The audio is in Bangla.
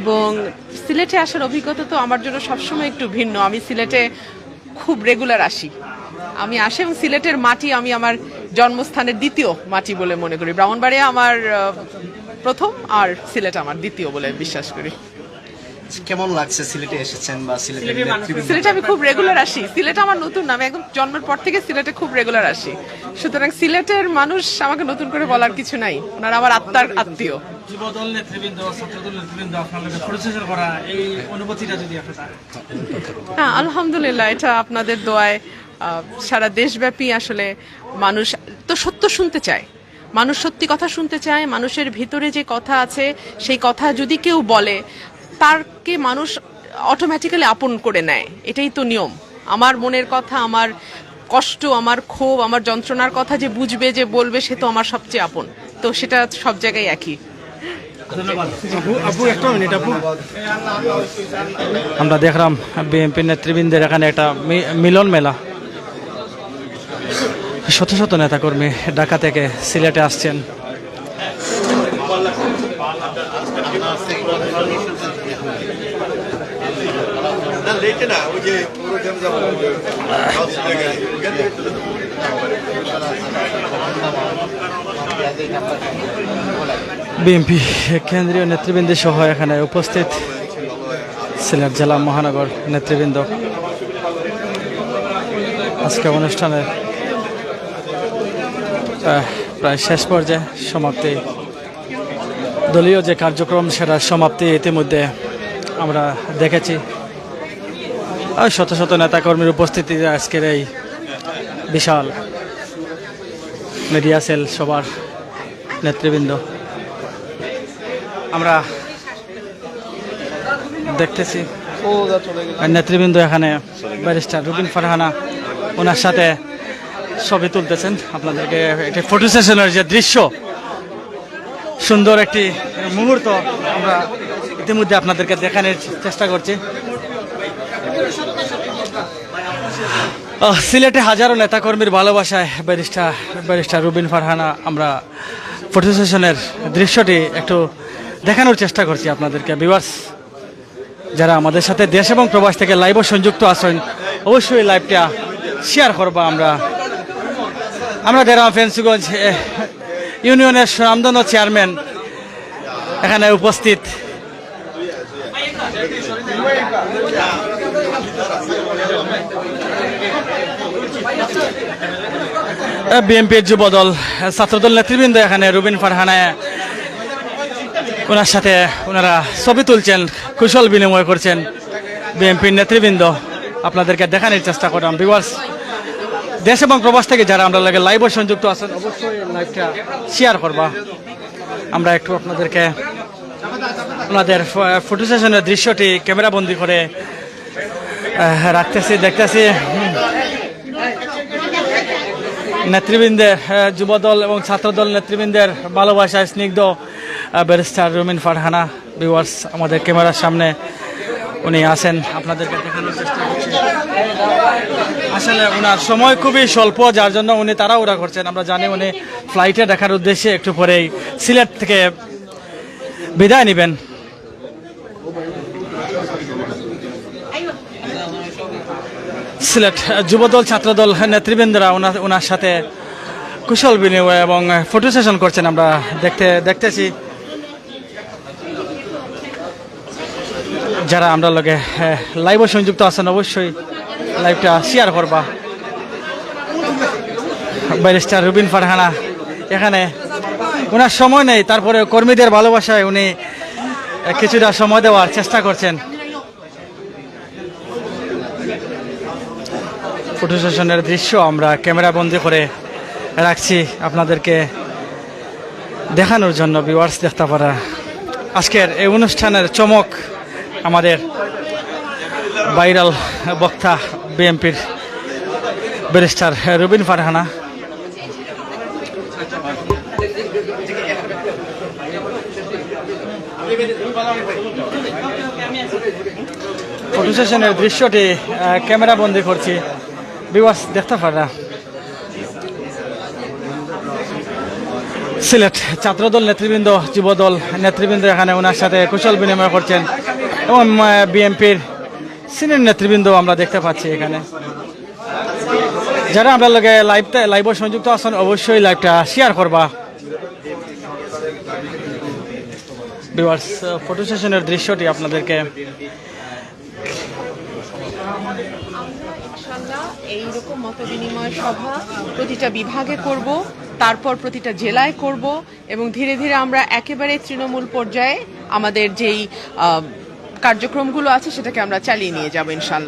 এবং সিলেটে আসার অভিজ্ঞতা তো আমার জন্য সবসময় একটু ভিন্ন। আমি সিলেটে খুব রেগুলার আসি, আমি আসি এবং সিলেটের মাটি আমি আমার জন্মস্থানের দ্বিতীয় মাটি বলে মনে করি। ব্রাহ্মণবাড়িয়া আমার প্রথম, আর সিলেট আমার দ্বিতীয় বলে বিশ্বাস করি। কেমন লাগছে সিলেটে এসেছেন বা সিলেটে আমি খুব রেগুলার আসি। সিলেট আমার নতুন না, আমি একদম জন্মের পর থেকে সিলেটে খুব রেগুলার আসি। সুতরাং সিলেটের মানুষ আমাকে নতুন করে বলার কিছু নাই, ওনারা আমার আত্মার আত্মীয়। যুবদল নেতৃবৃন্দ, ছাত্রদল নেতৃবৃন্দ আপনাদের পরিচর্যা করা এই অনুভূতিটা যদি আপনারা। হ্যাঁ, আলহামদুলিল্লাহ, এটা আপনাদের দোয়ায় সারা দেশব্যাপী আসলে মানুষ তো সত্য শুনতে চায়, মানুষ সত্যি কথা শুনতে চায়। মানুষের ভিতরে যে কথা আছে সেই কথা যদি কেউ বলে, তারকে মানুষ অটোমেটিক্যালি আপন করে নেয়। এটাই তো নিয়ম। আমার মনের কথা, আমার কষ্ট, আমার ক্ষোভ, আমার যন্ত্রণার কথা যে বুঝবে, যে বলবে, সে তো আমার সবচেয়ে আপন। তো সেটা সব জায়গায় একই। আমরা দেখলাম বিএনপি নেতৃবৃন্দের এখানে একটা মিলন মেলা। শত শত নেতাকর্মী ঢাকা থেকে সিলেটে আসছেন। বিএনপি কেন্দ্রীয় নেতৃবৃন্দ সহ এখানে উপস্থিত সিলেট জেলা মহানগর নেতৃবৃন্দ। আজকে অনুষ্ঠানের প্রায় শেষ পর্যায়ে সমাপ্তি, দলীয় যে কার্যক্রম সেটার সমাপ্তি ইতিমধ্যে আমরা দেখেছি। আর শত শত নেতাকর্মীর উপস্থিতিতে আজকের এই বিশাল মিডিয়া সেল সবার নেতৃবৃন্দ আমরা দেখতেছি। নেতৃবৃন্দ এখানে ব্যারিস্টার রুবিন ফারহানা, ওনার সাথে ছবি তুলতেছেন। আপনাদেরকে একটি ফটো সেশনের যে দৃশ্য, সুন্দর একটি মুহূর্ত আমরা ইতিমধ্যে আপনাদেরকে দেখানোর চেষ্টা করছি। সিলেটে হাজারো নেতাকর্মীর ভালোবাসায় ব্যারিস্টার রুবিন ফারহানা, আমরা ফটো সেশনের দৃশ্যটি একটু দেখানোর চেষ্টা করছি আপনাদেরকে। ভিউয়ার্স যারা আমাদের সাথে দেশ এবং প্রবাস থেকে লাইভও সংযুক্ত আছেন, অবশ্যই লাইভটা শেয়ার করবা। আমরা দেরাম ফেন্সগঞ্জ ইউনিয়নের সুনামধন্য চেয়ারম্যান এখানে উপস্থিত। বিএনপির যুবদল, ছাত্রদল নেতৃবৃন্দ এখানে রুবিন ফারহানা, ওনার সাথে ওনারা ছবি তুলছেন, কুশল বিনিময় করছেন। বিএনপির নেতৃবৃন্দ আপনাদেরকে দেখানোর চেষ্টা করলাম। ভিউয়ার্স দেশ এবং প্রবাস থেকে যারা আমরা লাগে লাইভও সংযুক্ত আছেন, অবশ্যই লাইভটা শেয়ার করবা। আমরা একটু আপনাদেরকে ওনাদের ফটো সেশনের দৃশ্যটি ক্যামেরা বন্দি করে রাখতেছি, দেখতেছি। নেতৃবৃন্দের, যুবদল এবং ছাত্রদল নেতৃবৃন্দের ভালোবাসায় স্নিগ্ধ ব্যারিস্টার রুবিন ফারহানা। ভিউয়ার্স আমাদের ক্যামেরার সামনে উনি আছেন, আপনাদেরকে দেখানোর চেষ্টা করছি। আসলে ওনার সময় খুবই স্বল্প, যার জন্য উনি তাড়াহুড়া করছেন। আমরা জানি উনি ফ্লাইটে দেখার উদ্দেশ্যে একটু পরেই সিলেট থেকে বিদায় নেবেন। সিলেট যুবদল ছাত্রদল নেতৃবৃন্দরা ওনার সাথে কুশল বিনিময় এবং ফটো সেশন করছেন, আমরা দেখতেছি। যারা আমরা লগে লাইভও সংযুক্ত আছেন, অবশ্যই লাইভটা শেয়ার করবা। ব্যারিস্টার রুবিন ফারহানা এখানে, ওনার সময় নেই, তারপরে কর্মীদের ভালোবাসায় উনি কিছুটা সময় দেওয়ার চেষ্টা করছেন। ফটো সেশনের দৃশ্য আমরা ক্যামেরা বন্দি করে রাখছি আপনাদেরকে দেখানোর জন্য। ভিউয়ার্স দেখতে পারা আজকের এই অনুষ্ঠানের চমক আমাদের ভাইরাল বক্তা বিএনপির ব্যারিস্টার রুবিন ফারহানা। ফটো সেশনের দৃশ্যটি ক্যামেরা বন্দি করছি, ভিউয়ার্স দেখতে পারা। সিলেট ছাত্রদল নেতৃবৃন্দ, যুবদল নেতৃবৃন্দ এখানে ওনার সাথে কুশল বিনিময় করছেন এবং বিএনপির সিনিয়র নেতৃবৃন্দ আমরা দেখতে পাচ্ছি এখানে। যারা আপনার লগে লাইভ সংযুক্ত আছেন অবশ্যই লাইভটা শেয়ার করবা। ভিউয়ার্স, ফটো সেশনের দৃশ্যটি আপনাদেরকে ইনশাআল্লাহ এইরকম মত বিনিময় সভা প্রতিটা বিভাগে করব, তারপর প্রতিটা জেলায় করব এবং ধীরে ধীরে আমরা একেবারে তৃণমূল পর্যায়ে আমাদের যেই কার্যক্রমগুলো আছে সেটাকে আমরা চালিয়ে নিয়ে যাব ইনশাআল্লাহ।